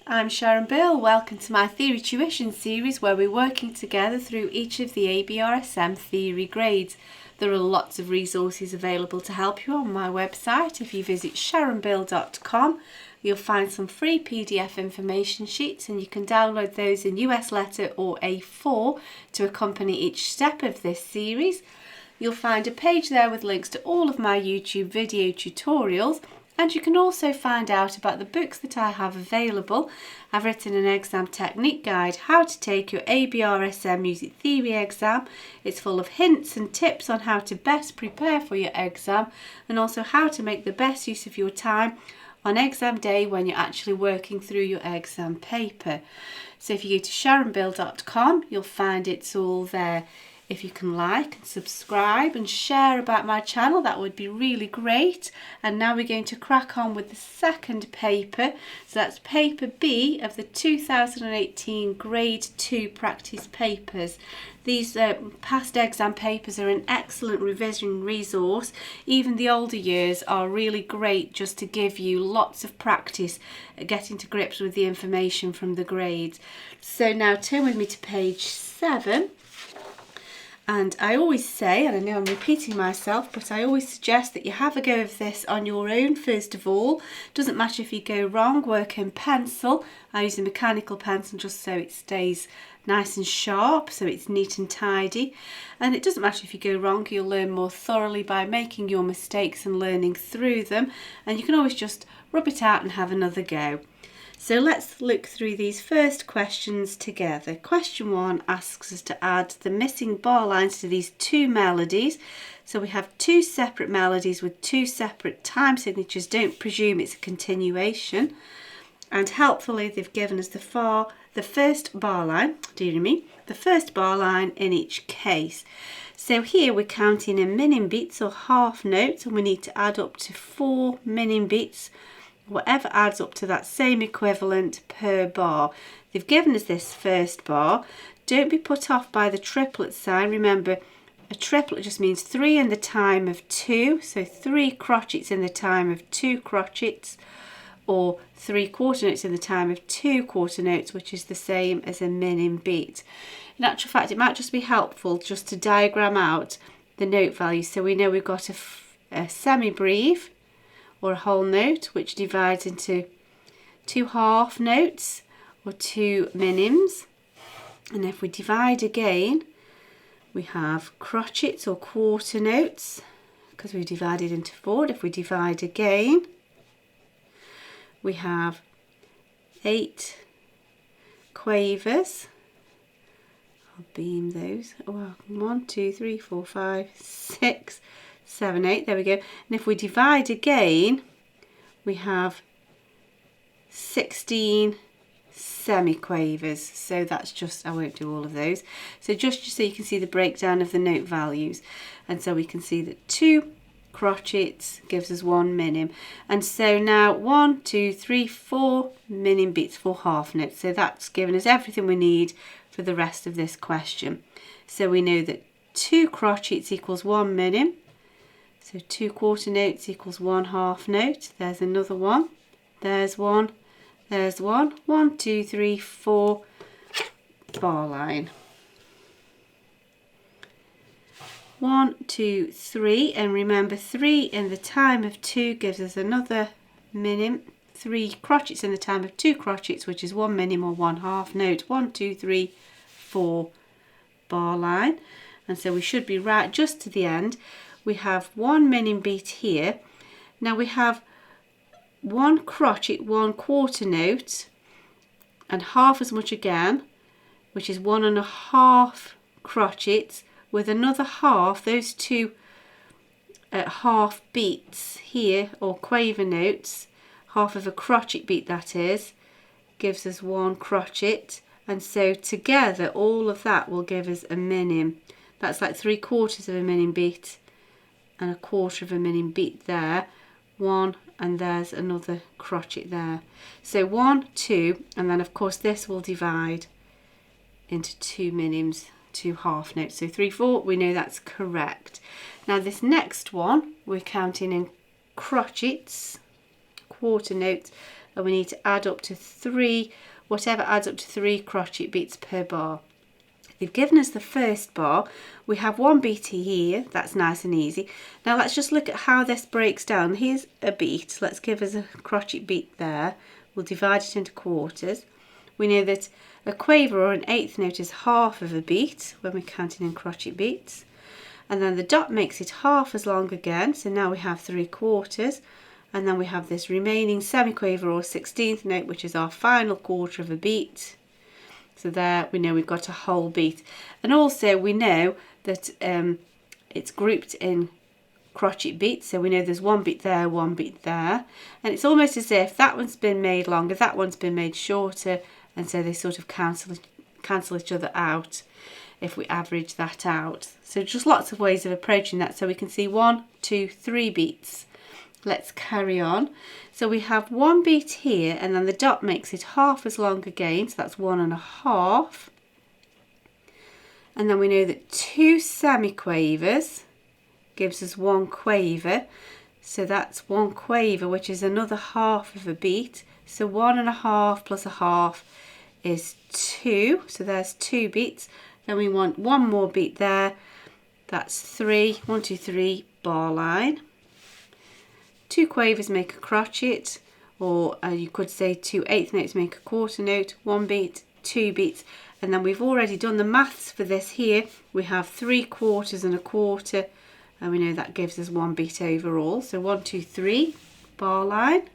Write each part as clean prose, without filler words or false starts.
I'm Sharon Bill. Welcome to my Theory Tuition series where we're working together through each of the ABRSM Theory Grades. There are lots of resources available to help you on my website. If you visit sharonbill.com, you'll find some free PDF information sheets and you can download those in US letter or A4 to accompany each step of this series. You'll find a page there with links to all of my YouTube video tutorials. And you can also find out about the books that I have available. I've written an exam technique guide, how to take your ABRSM Music Theory Exam. It's full of hints and tips on how to best prepare for your exam and also how to make the best use of your time on exam day when you're actually working through your exam paper. So if you go to sharonbill.com, you'll find it's all there. If you can like and subscribe and share about my channel, that would be really great. And now we're going to crack on with the second paper. So that's paper B of the 2018 Grade 2 practice papers. These past exam papers are an excellent revision resource. Even the older years are really great just to give you lots of practice at getting to grips with the information from the grades. So now turn with me to page 7. And I always say, and I know I'm repeating myself, but I always suggest that you have a go of this on your own first of all. Doesn't matter if you go wrong, work in pencil. I use a mechanical pencil just so it stays nice and sharp, so it's neat and tidy. And it doesn't matter if you go wrong, you'll learn more thoroughly by making your mistakes and learning through them. And you can always just rub it out and have another go. So let's look through these first questions together. Question 1 asks us to add the missing bar lines to these two melodies. So we have two separate melodies with two separate time signatures. Don't presume it's a continuation. And helpfully they've given us the first bar line, the first bar line in each case. So here we're counting in minim beats or half notes, and we need to add up to 4 minim beats. Whatever adds up to that same equivalent per bar. They've given us this first bar. Don't be put off by the triplet sign. Remember, a triplet just means 3 in the time of 2. So 3 crotchets in the time of 2 crotchets, or 3 quarter notes in the time of 2 quarter notes, which is the same as a minim beat. In actual fact, it might just be helpful just to diagram out the note values so we know we've got a semi-breve, or a whole note, which divides into 2 half notes or 2 minims. And if we divide again, we have crotchets or quarter notes, because we divided into 4. If we divide again, we have 8 quavers. I'll beam those. Oh, 1, 2, 3, 4, 5, 6, 7, 8, there we go. And if we divide again, we have 16 semiquavers. So that's just, I won't do all of those. So just so you can see the breakdown of the note values. And so we can see that 2 crotchets gives us 1 minim. And so now 1, 2, 3, 4 minim beats for half notes. So that's given us everything we need for the rest of this question. So we know that 2 crotchets equals 1 minim. So 2 quarter notes equals 1 half note. There's another one. There's one. There's one. 1, 2, 3, 4 bar line. 1, 2, 3. And remember, 3 in the time of 2 gives us another minim. 3 crotchets in the time of 2 crotchets, which is 1 minim or 1 half note. 1, 2, 3, 4 bar line. And so we should be right just to the end. We have 1 minim beat here. Now we have 1 crotchet, 1 quarter note, and half as much again, which is 1 1/2 crotchets, with another half, those 2 half beats here, or quaver notes, half of a crotchet beat that is, gives us 1 crotchet, and so together all of that will give us a minim. That's like 3/4 of a minim beat. And a quarter of a minim beat there, 1, and there's another crotchet there. So 1, 2, and then of course this will divide into 2 minims, 2 half notes. So 3, 4, we know that's correct. Now this next one, we're counting in crotchets, quarter notes, and we need to add up to 3, whatever adds up to 3 crochet beats per bar. They've given us the first bar. We have 1 beat here, that's nice and easy. Now let's just look at how this breaks down. Here's a beat, let's give us a crochet beat there. We'll divide it into quarters. We know that a quaver or an eighth note is half of a beat when we're counting in crochet beats. And then the dot makes it half as long again, so now we have 3 quarters. And then we have this remaining semiquaver or 16th note, which is our final quarter of a beat. So there we know we've got a whole beat. And also we know that it's grouped in crochet beats, so we know there's 1 beat there, 1 beat there. And it's almost as if that one's been made longer, that one's been made shorter, and so they sort of cancel each other out if we average that out. So just lots of ways of approaching that. So we can see 1, 2, 3 beats. Let's carry on. So we have 1 beat here, and then the dot makes it half as long again, so that's 1.5. And then we know that 2 semiquavers gives us 1 quaver, so that's 1 quaver, which is another half of a beat. So 1.5 plus a half is 2, so there's 2 beats. Then we want 1 more beat there, that's 3, 1, 2, 3, bar line. 2 quavers make a crochet, or you could say 2 eighth notes make a quarter note, 1 beat, 2 beats, and then we've already done the maths for this here. We have 3 quarters and a quarter, and we know that gives us 1 beat overall. So 1, 2, 3, bar line,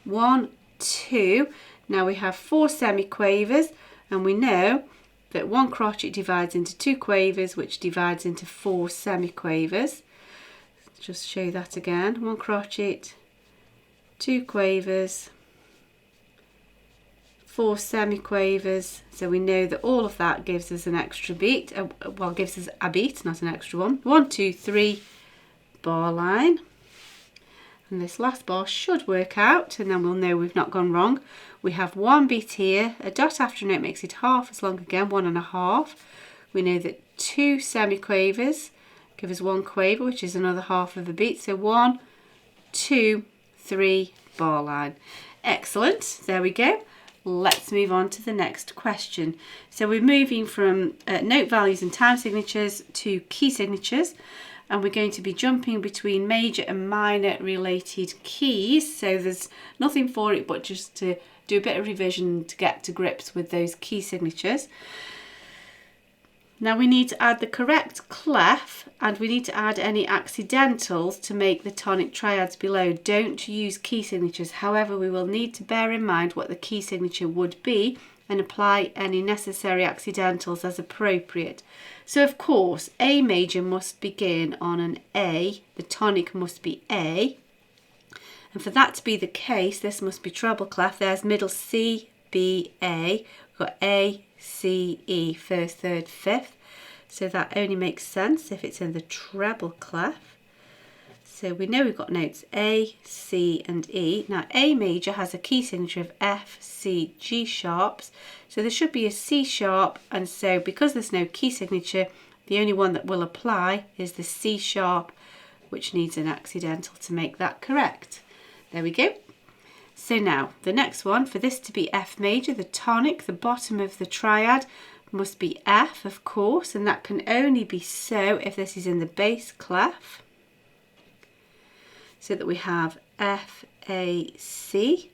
1, 2. Now we have 4 semiquavers, and we know that 1 crochet divides into 2 quavers, which divides into 4 semiquavers. Just show that again. 1 crochet, 2 quavers, 4 semiquavers. So we know that all of that gives us an extra beat. Well, gives us a beat, not an extra one. 1, 2, 3, bar line. And this last bar should work out, and then we'll know we've not gone wrong. We have 1 beat here. A dot after a note makes it half as long again, 1.5. We know that 2 semiquavers give us 1 quaver, which is another half of a beat. So 1, 2, 3, bar line. Excellent. There we go. Let's move on to the next question. So we're moving from note values and time signatures to key signatures, and we're going to be jumping between major and minor related keys. So there's nothing for it but just to do a bit of revision to get to grips with those key signatures. Now we need to add the correct clef, and we need to add any accidentals to make the tonic triads below. Don't use key signatures. However, we will need to bear in mind what the key signature would be and apply any necessary accidentals as appropriate. So of course, A major must begin on an A. The tonic must be A. And for that to be the case, this must be treble clef. There's middle C, B, A. We've got A, C, E, first, third, fifth. So that only makes sense if it's in the treble clef. So we know we've got notes A, C and E. Now A major has a key signature of F, C, G sharps. So there should be a C sharp, and so because there's no key signature, the only one that will apply is the C sharp, which needs an accidental to make that correct. There we go. So now the next one, for this to be F major, the tonic, the bottom of the triad must be F, of course, and that can only be so if this is in the bass clef. So that we have F, A, C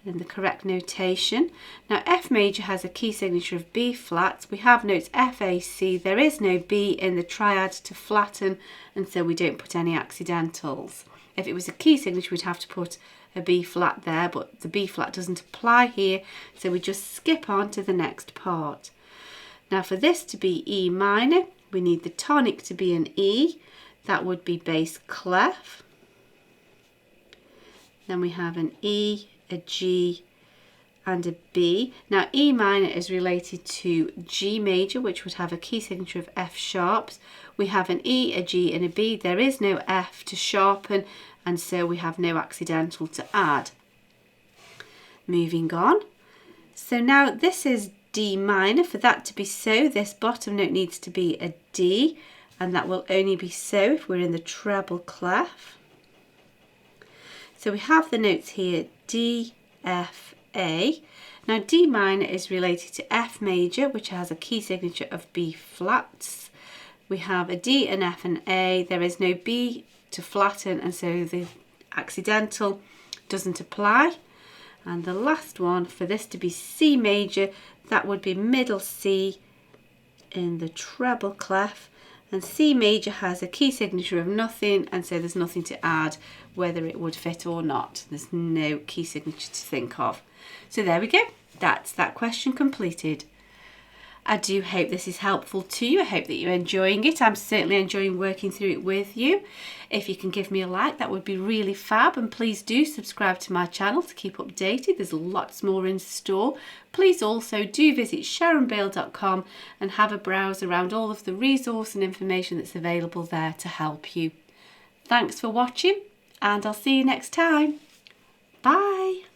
in the correct notation. Now F major has a key signature of B flat. We have notes F, A, C. There is no B in the triad to flatten, and so we don't put any accidentals. If it was a key signature, we'd have to put a B flat there, but the B flat doesn't apply here, so we just skip on to the next part. Now for this to be E minor, we need the tonic to be an E. That would be bass clef. Then we have an E, a G and a B. Now E minor is related to G major, which would have a key signature of F sharps. We have an E, a G and a B. There is no F to sharpen, and so we have no accidental to add. Moving on. So now this is D minor. For that to be so, this bottom note needs to be a D, and that will only be so if we're in the treble clef. So we have the notes here, D, F, A. Now D minor is related to F major, which has a key signature of B flats. We have a D, an F and A. There is no B to flatten, and so the accidental doesn't apply. And the last one, for this to be C major, that would be middle C in the treble clef. And C major has a key signature of nothing, and so there's nothing to add whether it would fit or not. There's no key signature to think of. So there we go. That's that question completed. I do hope this is helpful to you. I hope that you're enjoying it. I'm certainly enjoying working through it with you. If you can give me a like, that would be really fab. And please do subscribe to my channel to keep updated. There's lots more in store. Please also do visit sharonbale.com and have a browse around all of the resource and information that's available there to help you. Thanks for watching, and I'll see you next time. Bye.